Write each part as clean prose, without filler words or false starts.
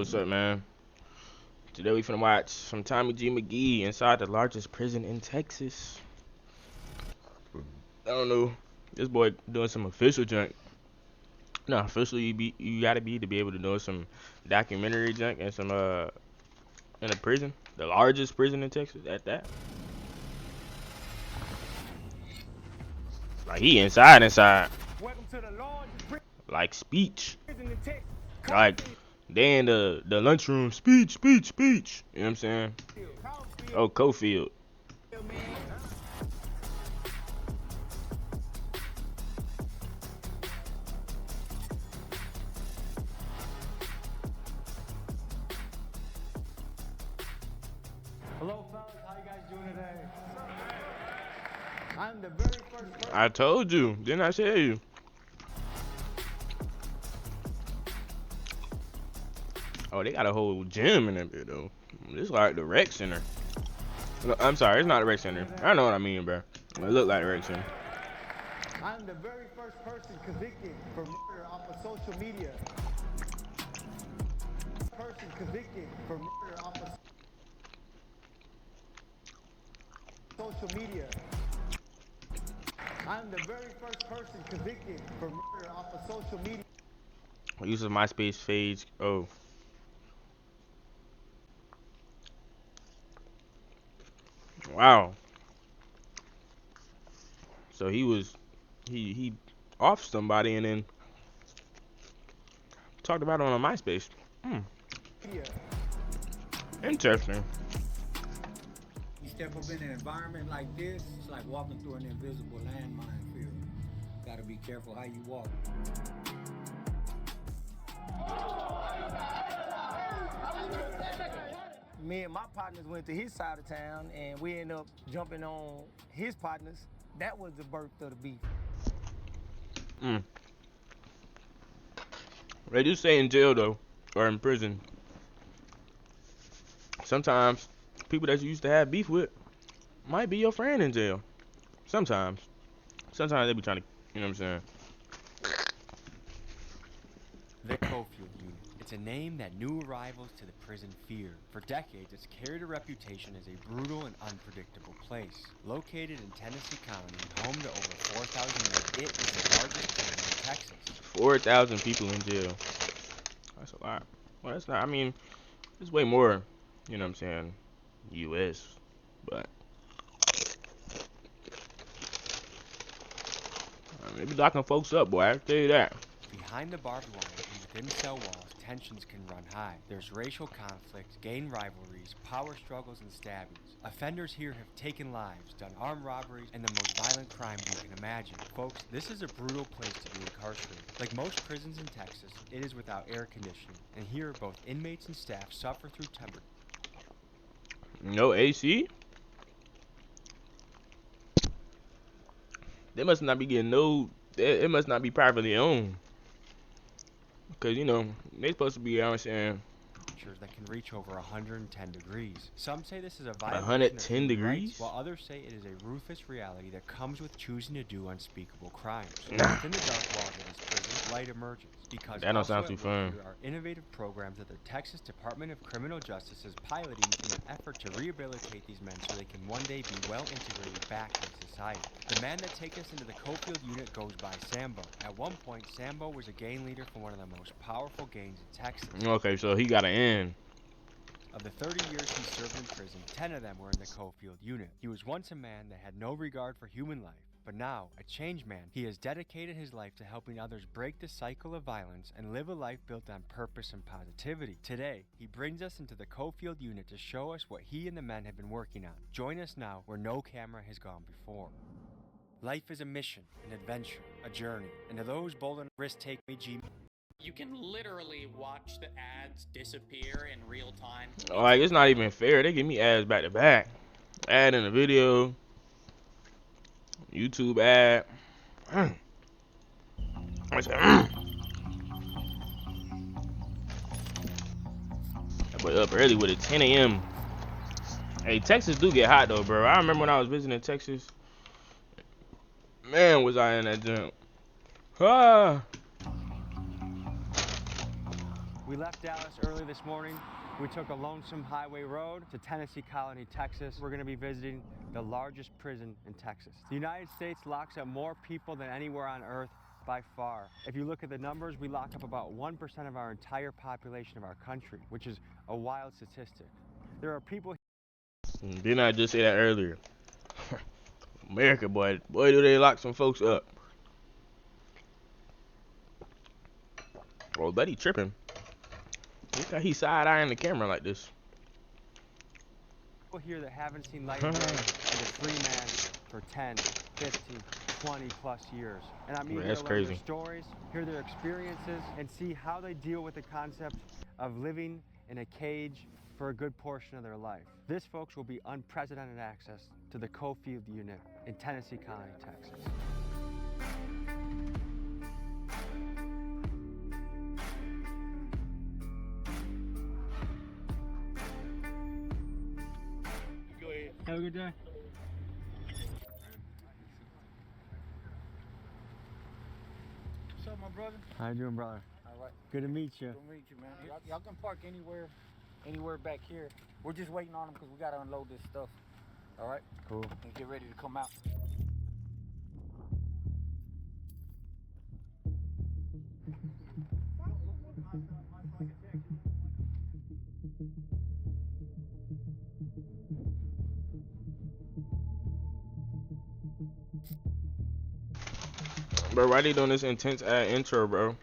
what's up, man? Today we finna watch some Tommy G McGee inside the largest prison in Texas. I don't know. This boy doing some official junk. No, officially you gotta be to be able to do some documentary junk and some in a prison, the largest prison in Texas at that. Like he inside. Welcome to the largest prison Like speech. in Texas. Like they in the lunchroom speech. You know what I'm saying? Oh, Cofield. Hello, fellas. How you guys doing today? I'm the very first person. I told you, didn't I tell you? Oh, they got a whole gym in there, though. This is like the rec center. No, I'm sorry, it's not a rec center. I know what I mean, bro. It look like a rec center. I'm the very first person convicted for murder off of social media. Person convicted for murder off of social media. I'm the very first person convicted for murder off of social media. Uses MySpace page. Oh. Wow. So he off somebody and then talked about it on MySpace. Interesting. You step up in an environment like this, it's like walking through an invisible landmine field. Gotta be careful how you walk. Me and my partners went to his side of town and we ended up jumping on his partners. That was the birth of the beef. They do say in jail though, or in prison. Sometimes people that you used to have beef with might be your friend in jail. Sometimes they be trying to, you know what I'm saying? The Cofield Unit. It's a name that new arrivals to the prison fear. For decades, it's carried a reputation as a brutal and unpredictable place. Located in Tennessee County and home to over 4,000 men, it is the largest prison in Texas. 4,000 people in jail. That's a lot. Well, that's not, I mean, it's way more, you know what I'm saying, U.S., but they be locking folks up, boy, I tell you that. Behind the barbed wire and within cell walls, tensions can run high. There's racial conflict, gang rivalries, power struggles, and stabbings. Offenders here have taken lives, done armed robberies, and the most violent crime you can imagine. Folks, this is a brutal place to be incarcerated. Like most prisons in Texas, it is without air conditioning, and here both inmates and staff suffer through temperature. No AC? They must not be getting no, it must not be privately owned. Because, you know, they supposed to be out saying that can reach over 110 degrees. Some say this is a violation 110 of human degrees, rights, while others say it is a ruthless reality that comes with choosing to do unspeakable crimes. Within the dark walls of this prison, light emerges. Because that don't sound too fun. There are innovative programs that the Texas Department of Criminal Justice is piloting in an effort to rehabilitate these men so they can one day be well integrated back into society. The man that takes us into the Cofield unit goes by Sambo. At one point, Sambo was a gang leader for one of the most powerful gangs in Texas. Okay, so he got an end. Of the 30 years he served in prison, 10 of them were in the Cofield unit. He was once a man that had no regard for human life. But now, a changed man, he has dedicated his life to helping others break the cycle of violence and live a life built on purpose and positivity. Today, he brings us into the Cofield unit to show us what he and the men have been working on. Join us now where no camera has gone before. Life is a mission, an adventure, a journey, and to those bold enough risk-taking G. You can literally watch the ads disappear in real time. Like, it's not even fair. They give me ads back to back. Ad in the video. YouTube ad. I said, But up early with it, 10 a.m. Hey, Texas do get hot though, bro. I remember when I was visiting Texas. Man, was I in that gym. Ah. We left Dallas early this morning. We took a lonesome highway road to Tennessee Colony, Texas. We're going to be visiting the largest prison in Texas. The United States locks up more people than anywhere on earth by far. If you look at the numbers, we lock up about 1% of our entire population of our country, which is a wild statistic. There are people. Didn't I just say that earlier? America, boy, do they lock some folks up. Oh, buddy tripping. Look how he side-eyeing the camera like this. People here that haven't seen light of day as a free man for 10, 15, 20 plus years. And I'm eager to learn crazy. their stories, hear their experiences, and see how they deal with the concept of living in a cage for a good portion of their life. This, folks, will be unprecedented access to the Cofield unit in Tennessee Colony, Texas. Have a good day. What's up, my brother? How you doing, brother? All right. Good to meet you. Good to meet you, man. Y'all can park anywhere back here. We're just waiting on them because we got to unload this stuff. All right? Cool. And get ready to come out. Bro, why they doing this intense intro, bro?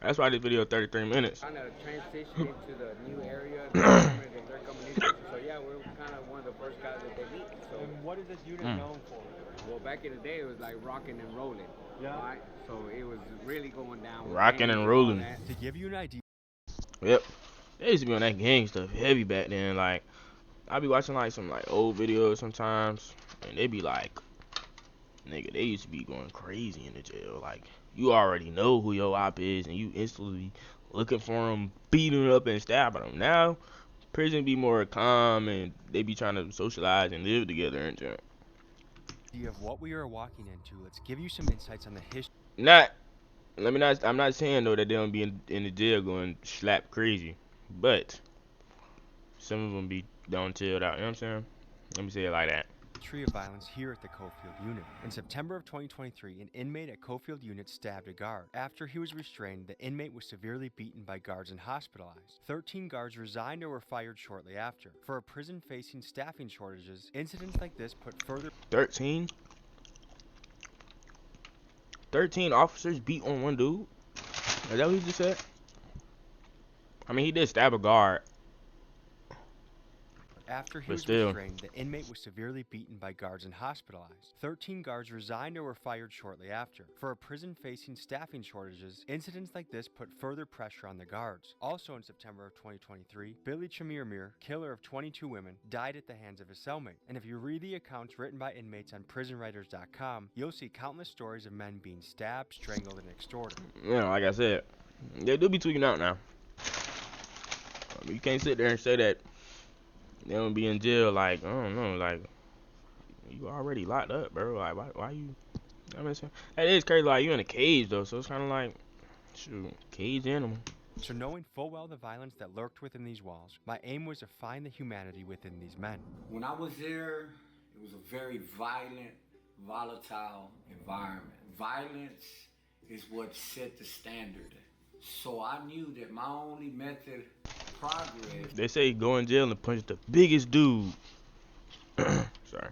That's why this video 33 minutes. Kind of transition into the new area the environment that they're coming into. So yeah, we're kind of one of the first guys that they meet. So And what is this unit known for? well, back in the day, it was like rocking and rolling. Yeah. Right? So it was really going down. with Rocking gangs and all rolling. that. To give you an idea. Yep. They used to be on that gang stuff heavy back then. Like, I be watching like some like old videos sometimes, and they be like, nigga, they used to be going crazy in the jail. Like, you already know who your op is, and you instantly looking for them, beating up and stabbing them. Now, prison be more calm, and they be trying to socialize and live together and jail. Of what we are walking into, let's give you some insights on the history. I'm not saying though that they don't be in the jail going slap crazy, but some of them be down chilled out. You know what I'm saying? Let me say it like that. Of violence here at the Cofield unit. In September of 2023, an inmate at Cofield unit stabbed a guard. After he was restrained, the inmate was severely beaten by guards and hospitalized. 13 guards resigned or were fired shortly after. For a prison facing staffing shortages, incidents like this put further 13 officers beat on one dude? Is that what he just said? I mean, he did stab a guard. After he But was still. restrained, the inmate was severely beaten by guards and hospitalized. 13 guards resigned or were fired shortly after. For a prison facing staffing shortages, incidents like this put further pressure on the guards. Also in September of 2023, Billy Chamirmir, killer of 22 women, died at the hands of his cellmate. And if you read the accounts written by inmates on prisonwriters.com, you'll see countless stories of men being stabbed, strangled, and extorted. Yeah, like I said, they do be tweaking out now. You can't sit there and say that they don't be in jail. Like, I don't know, like, you already locked up, bro. Like, why you? I mean, that is crazy. Like, you in a cage though, so it's kind of like, shoot, cage animal. So knowing full well the violence that lurked within these walls, my aim was to find the humanity within these men. When I was there, it was a very violent, volatile environment. Violence is what set the standard. So I knew that my only method of progress They say go in jail and punch the biggest dude. Sorry.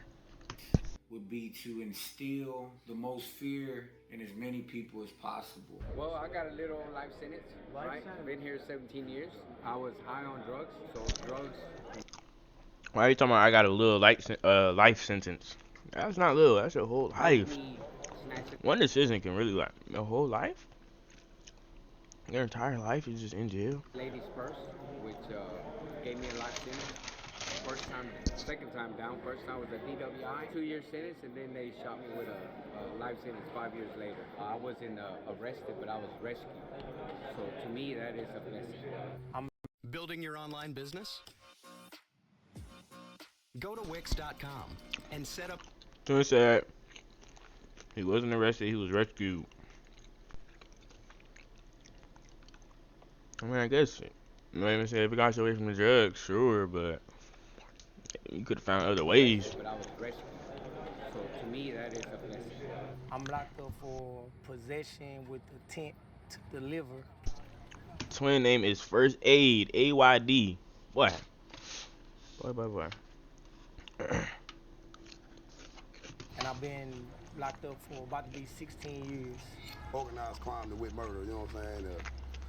would be to instill the most fear in as many people as possible. Well, I got a little life sentence. Right? Been here 17 years. I was high on drugs. So drugs. Why are you talking about I got a little life sentence? That's not little, that's your whole life. me snatching One decision can really, like, your whole life? Your entire life is just in jail? ladies first, which gave me a life sentence. Second time down. First time was a DWI, 2-year sentence, and then they shot me with a life sentence 5 years later. I wasn't arrested, but I was rescued. So to me, that is a blessing. Building your online business? Go to Wix.com and set up. So he said he wasn't arrested, he was rescued. I mean, I guess maybe say if it got you away from the drugs, sure, but you could have found other ways. But I was rescued. So to me, that is a blessing. I'm locked up for possession with intent to deliver. Twin name is First Aid, AYD. Boy, boy. And I've been locked up for about to be 16 years. Organized crime to with murder, you know what I'm saying?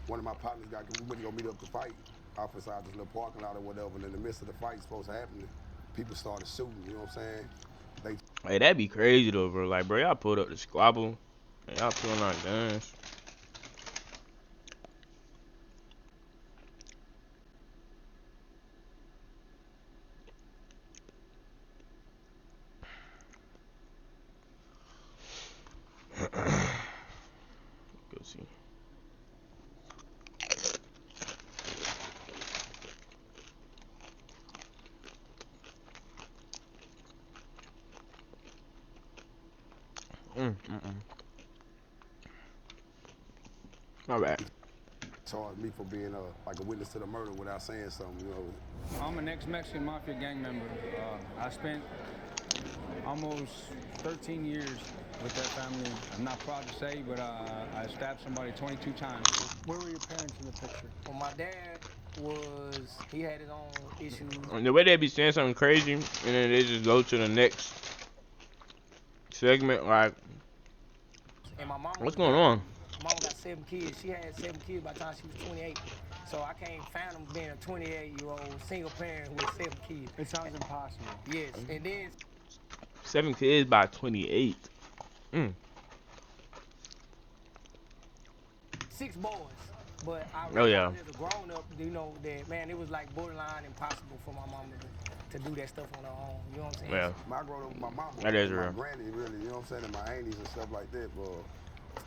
One of my partners we went to go meet up to fight off inside this little parking lot or whatever, and in the midst of the fight supposed to happen, people started shooting, you know what I'm saying? Hey, that'd be crazy though, bro. Like, bro, y'all pulled up the squabble, and y'all pulling out guns. Go see. My bad. Charged me for being like a witness to the murder without saying something, you know. I'm an ex-Mexican Mafia gang member. I spent almost 13 years with that family. I'm not proud to say, but I stabbed somebody 22 times. Where were your parents in the picture? Well, my dad he had his own issues. And the way they be saying something crazy, and then they just go to the next segment, like, And my mom what's going on? Mama got 7 kids. She had 7 kids by the time she was 28. So I can't fathom being a 28-year-old single parent with 7 kids. It sounds impossible. Yes, and then 7 kids by 28. 6 boys. But I Oh, yeah. realized as a grown-up, you know, that, man, it was like borderline impossible for my mama to do that stuff on her own. You know what I'm saying? Yeah. I grew up with my mama That is and my real. granny, really, you know what I'm saying, and my aunties and stuff like that, but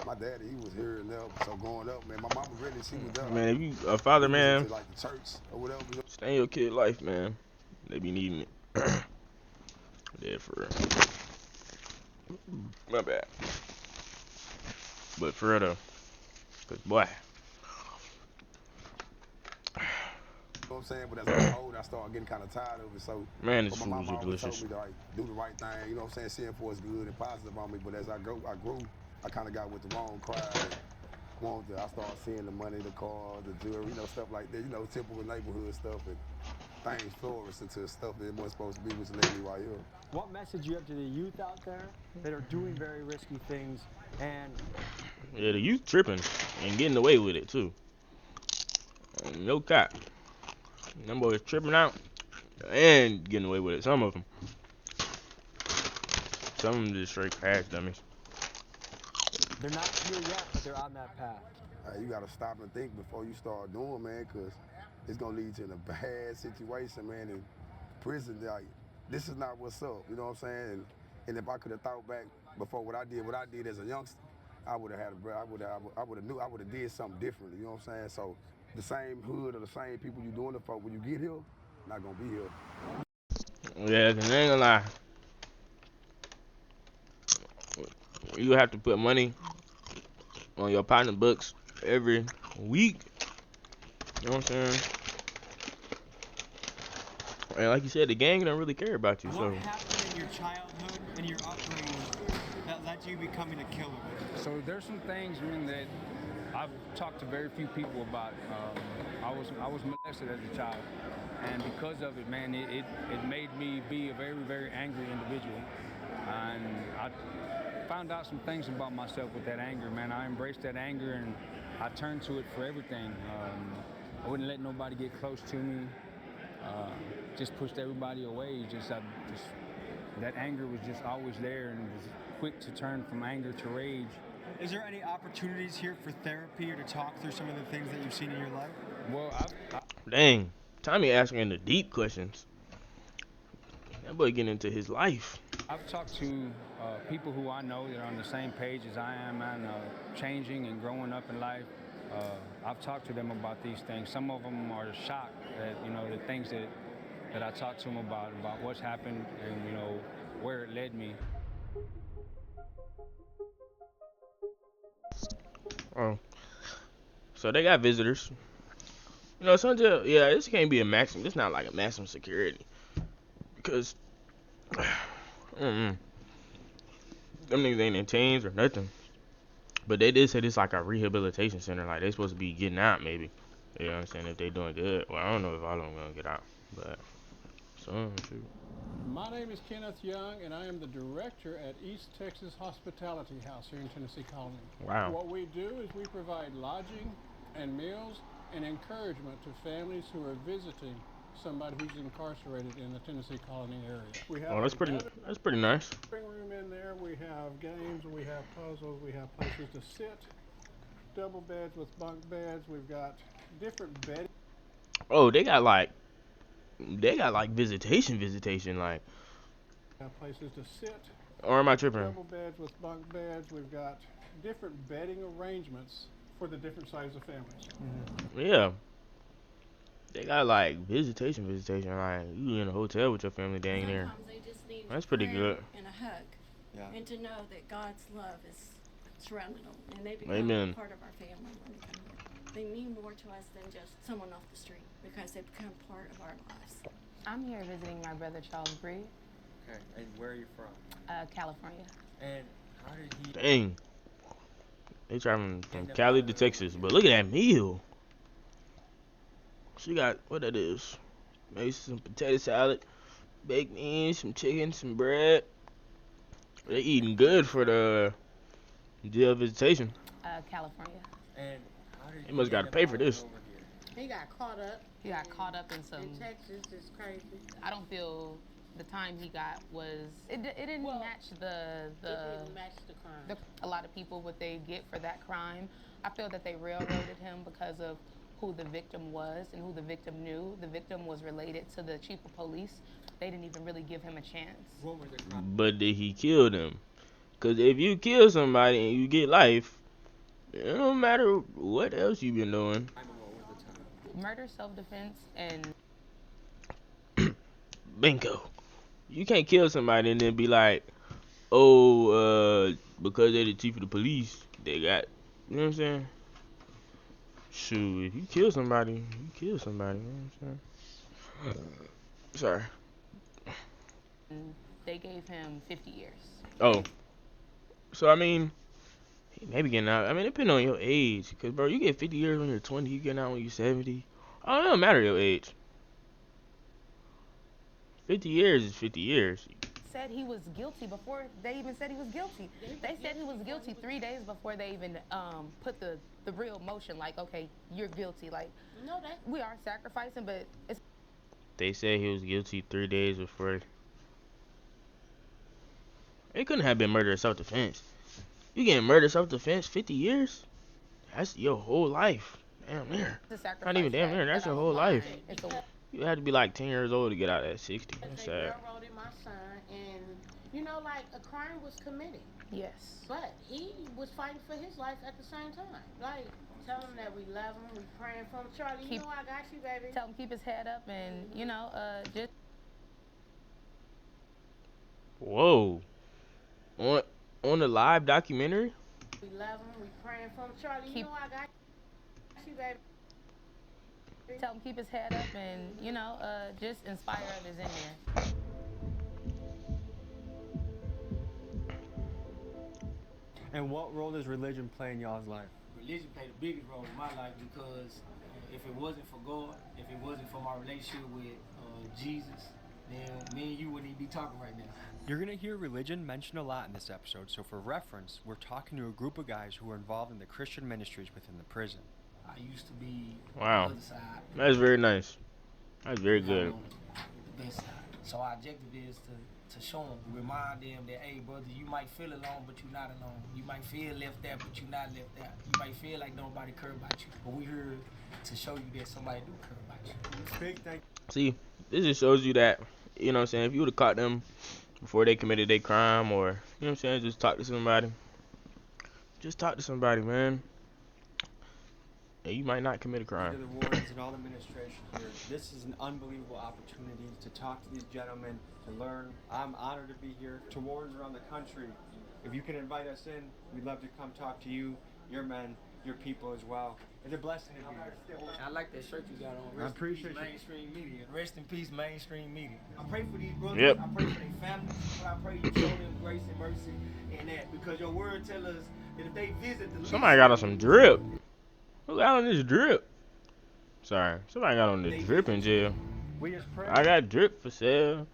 my daddy, he was here and there, so growing up, man, my mama really, she was there. Man, if you a father, man, To, like the church or whatever. You know? stay in your kid life, man. They be needing it. Yeah, for real. My bad. But for real though, cause boy, You know what I'm saying? But as I got older, I started getting kind of tired of it. So, man, this but food my was mama always delicious. told me to like do the right thing. You know what I'm saying? Seeing for is good and positive on me. But as I grew, I kind of got with the wrong crowd. I started seeing the money, the cars, the jewelry, you know, stuff like that. You know, typical neighborhood stuff, and things flourished into stuff that it wasn't supposed to be, which led me right here. What message you have to the youth out there that are doing very risky things and Yeah, the youth tripping and getting away with it too. No cap. Them boys tripping out and getting away with it. Some of them. Some of them just straight crash dummies. they're not here yet, but they're on that path? You gotta stop and think before you start doing, man, because it's gonna lead you in a bad situation, man. And prison, like, this is not what's up. You know what I'm saying? And if I could have thought back before what I did as a youngster, I would have had I would have did something differently. You know what I'm saying? So the same hood or the same people you doing it for, when you get here, not gonna be here. Yeah, cause I ain't gonna lie. You have to put money on your partner books every week. You know what I'm saying? And like you said, the gang don't really care about you. So What happened in your childhood and your upbringing that led to you becoming a killer? So there's some things, man, that I've talked to very few people about. I was molested as a child, and because of it, man, it made me be a very, very angry individual. And I found out some things about myself with that anger, man. I embraced that anger and I turned to it for everything. I wouldn't let nobody get close to me. Just pushed everybody away. That anger was just always there, and was quick to turn from anger to rage. Is there any opportunities here for therapy or to talk through some of the things that you've seen in your life? Well, dang, Tommy asking the deep questions. That boy getting into his life. I've talked to people who I know that are on the same page as I am, man, changing and growing up in life. I've talked to them about these things. Some of them are shocked at, you know, the things that I talked to them about what's happened and, you know, where it led me. Oh, so they got visitors. You know, some jail, yeah, this can't be a maximum. This not like a maximum security because them niggas ain't in chains or nothing. But they did say this like a rehabilitation center. Like they supposed to be getting out maybe. You know what I'm saying? If they doing good. Well, I don't know if all of them gonna get out, but some shoot. My name is Kenneth Young, and I am the director at East Texas Hospitality House here in Tennessee Colony. Wow. What we do is we provide lodging and meals and encouragement to families who are visiting somebody who's incarcerated in the Tennessee Colony area. We have That's pretty nice. room in there. We have games, we have puzzles, we have places to sit, double beds with bunk beds. We've got different bedding. Oh, they got like visitation like. Have places to sit. Or am I tripping? Double beds with bunk beds. We've got different bedding arrangements for the different sizes of families. Yeah. They got like visitation like you in a hotel with your family dang near. Sometimes they just need That's pretty prayer good. and a hug. Yeah. And to know that God's love is surrounding them and they become Amen. part of our family when they come here. They mean more to us than just someone off the street because they become part of our lives. I'm here visiting my brother Charles Bree. Okay, and where are you from? California. And how did he... Dang. They traveling from Cali to Texas, but look at that meal. She got what that is? Maybe some potato salad, baked beans, some chicken, some bread. They eating good for the jail visitation. California. And how did They must got to pay for this. He got caught up. He got caught up in some... In Texas, it's crazy. I don't feel the time he got was... It didn't match the... It didn't match the crime. A lot of people, what they get for that crime, I feel that they railroaded him because of who the victim was and who the victim knew. The victim was related to the chief of police. They didn't even really give him a chance. What were the crimes? But did he kill them? Because if you kill somebody and you get life, it don't matter what else you been doing. Murder, self-defense, and... Bingo. You can't kill somebody and then be like, oh, because they're the chief of the police, they got, you know what I'm saying? Shoot, if you kill somebody, you kill somebody, you know what I'm saying? Sorry. They gave him 50 years. Oh. So, I mean, he may be getting out. I mean, depending on your age. Because, bro, you get 50 years when you're 20, you getting out when you're 70. Oh, it don't matter your age. 50 years is 50 years. Said he was guilty before they even said he was guilty. They said he was guilty 3 days before they even put the real motion, like, okay, you're guilty. Like, No, that we are sacrificing, but it's... They said he was guilty 3 days before. It couldn't have been murder or self-defense. You getting murder self-defense 50 years? That's your whole life. Damn near. Not even damn near. That's your whole life. You had to be like 10 years old to get out at 60. That's they sad. railroaded my son, and you know, like a crime was committed. Yes. But he was fighting for his life at the same time. Like, tell him that we love him, we praying for him. Charlie, you know I got you, baby. Tell him keep his head up and, you know, just... Whoa. On the live documentary? We love him, we praying for him. Charlie, you know I got you, baby. Tell him keep his head up and, you know, just inspire others in there. And what role does religion play in y'all's life? Religion played the biggest role in my life because if it wasn't for God, if it wasn't for my relationship with Jesus, then me and you wouldn't even be talking right now. You're going to hear religion mentioned a lot in this episode, so for reference, we're talking to a group of guys who are involved in the Christian ministries within the prison. I used to be Wow. on the other side. That's very nice. That's very good. On the best side. So our objective is to show them, remind them that, hey, brother, you might feel alone, but you're not alone. You might feel left out, but you're not left out. You might feel like nobody care about you, but we're here to show you that somebody do care about you. Big thank See, this just shows you that, you know what I'm saying, if you would have caught them before they committed their crime or, you know what I'm saying, just talk to somebody. Just talk to somebody, man. And you might not commit a crime. To the wardens and all the administration here, this is an unbelievable opportunity to talk to these gentlemen, to learn. I'm honored to be here. To wardens around the country, if you can invite us in, we'd love to come talk to you, your men, your people as well. It's a blessing to be here. I like that shirt you got on. I appreciate you. Mainstream media. Rest in peace, mainstream media. I pray for these brothers. Yep. I pray for their families. But I pray you show them grace and mercy in that. Because your word tells us that if they visit the Somebody got on some drip. Who got on this drip? Sorry. Somebody got on the drip in jail. We just pray. I got drip for sale.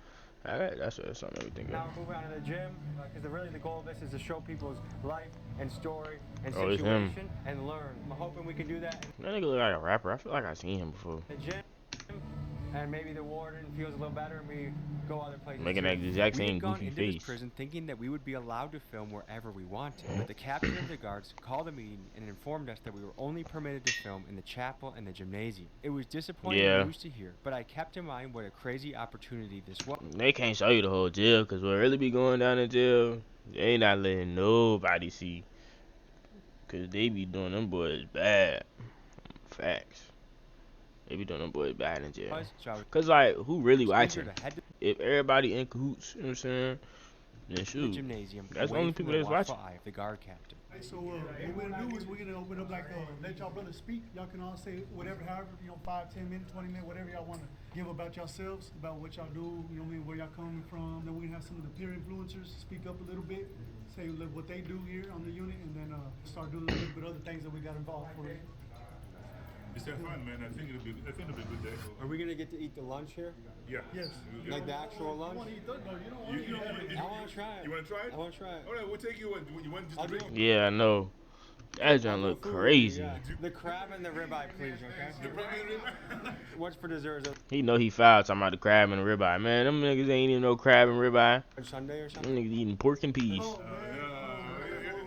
That's something that we think Now of. we're moving on to the gym, because really the goal of this is to show people's life and story and Oh, it's him. situation and learn. I'm hoping we can do that That nigga look like a rapper. I feel like I've seen him before. in the gym, and maybe the warden feels a little better and we go other places. Making too. that exact We same had gone goofy into face. this prison thinking that we would be allowed to film wherever we wanted, but the captain of the guards called a meeting and informed us that we were only permitted to film in the chapel and the gymnasium. It was disappointing news to hear, but I kept in mind what a crazy opportunity this was. They can't show you the whole jail, because what really be going down in jail, they ain't not letting nobody see. Because they be doing them boys bad. Facts. They be doing them boys bad in jail. Because, like, who really watching? If everybody in cahoots, you know what I'm saying? Then shoot. The gymnasium, That's the away only from people the that's watching. watchful eye of the guard captain. So what we're gonna do is we're gonna open up, like, let y'all brothers speak. Y'all can all say whatever, however, 5, 10 minutes, 20 minutes, whatever y'all wanna give about yourselves, about what y'all do, you know what I mean, where y'all coming from. Then we're gonna have some of the peer influencers speak up a little bit, say what they do here on the unit, and then start doing a little bit of other things that we got involved for. It's that fun, man. I think it'll be a good day. Are we gonna get to eat the lunch here? Yeah. Yes. Like the actual lunch? You wanna eat that? No, you don't wanna eat that. I wanna try it. You wanna try it? I wanna try it. All right, we'll take you. You want just to drink? Yeah, I know. That joint look crazy. Yeah. The crab and the ribeye, please, okay? The crab and the ribeye? What's for dessert? He know he foul talking about the crab and the ribeye. Man, them niggas ain't even no crab and ribeye. Sunday or something? Them niggas eating pork and peas.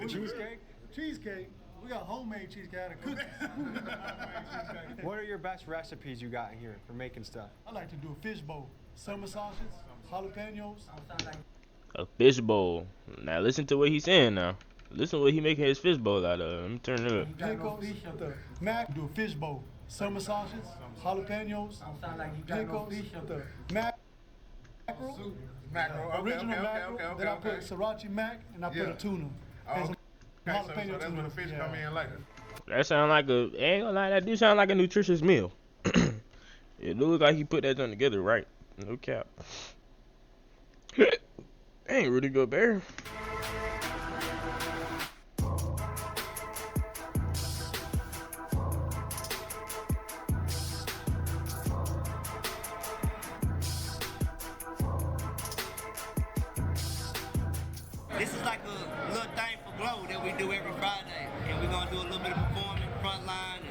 Cheesecake? Cheesecake? We got homemade cheesecake out of cookies. What are your best recipes you got in here for making stuff? I like to do a fish bowl. Summer sausages, jalapenos. A fish bowl. Now listen to what he's saying now. Listen to what he making his fish bowl out of. Let me turn it up. Pickles, the mac, do a fish bowl. Summer sausages, jalapenos, pickles, the mackerel, original mackerel. Then I put sriracha mac and I put a tuna. Okay, so that's when the fish come in later. That sound like ain't gonna lie, that do sound like a nutritious meal. It do look like he put that done together right. No cap. Ain't Rudy Gobert. This is like a little thing for Glow that we do every Friday. And we're going to do a little bit of performing, front line, and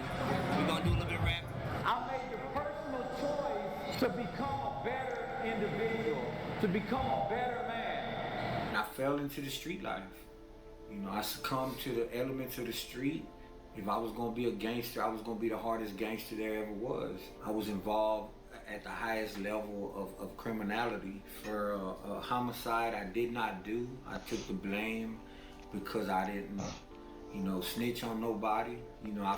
we're going to do a little bit of rapping. I made the personal choice to become a better individual, to become a better man. And I fell into the street life. You know, I succumbed to the elements of the street. If I was going to be a gangster, I was going to be the hardest gangster there ever was. I was involved at the highest level of criminality. For a homicide I did not do, I took the blame because I didn't, you know, snitch on nobody. You know,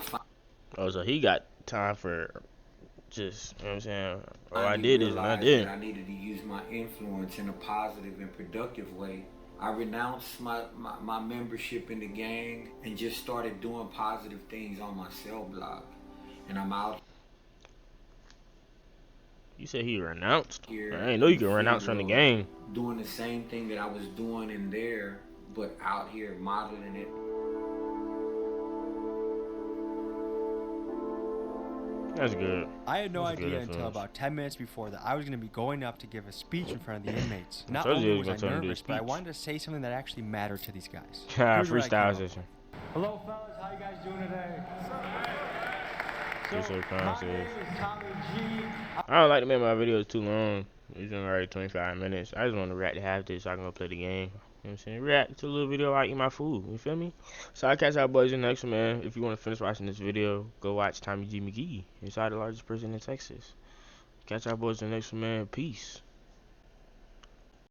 Oh, so he got time for just, you know what I'm saying? All I did is I did. I needed to use my influence in a positive and productive way. I renounced my membership in the gang and just started doing positive things on my cell block. And I'm out. You said he renounced? Here I didn't know you could renounce from the game. Doing the same thing that I was doing in there, but out here modeling it. That's good. I had no That's good idea until influence. about 10 minutes before that I was going to be going up to give a speech in front of the inmates. I Not told you only I was was I gonna do a nervous, but I speech. wanted to say something that actually mattered to these guys. Here's what I came Freestyle up with. session. Hello, fellas. How you guys doing today? Just so my conscious. name is Tommy G. I don't like to make my videos too long. It's been already 25 minutes. I just want to react to half this so I can go play the game. You know what I'm saying? React to a little video while I eat my food. You feel me? So I'll catch y'all boys in the next one, man. If you want to finish watching this video, go watch Tommy G McGee inside the largest prison in Texas. Catch y'all boys in the next one, man. Peace.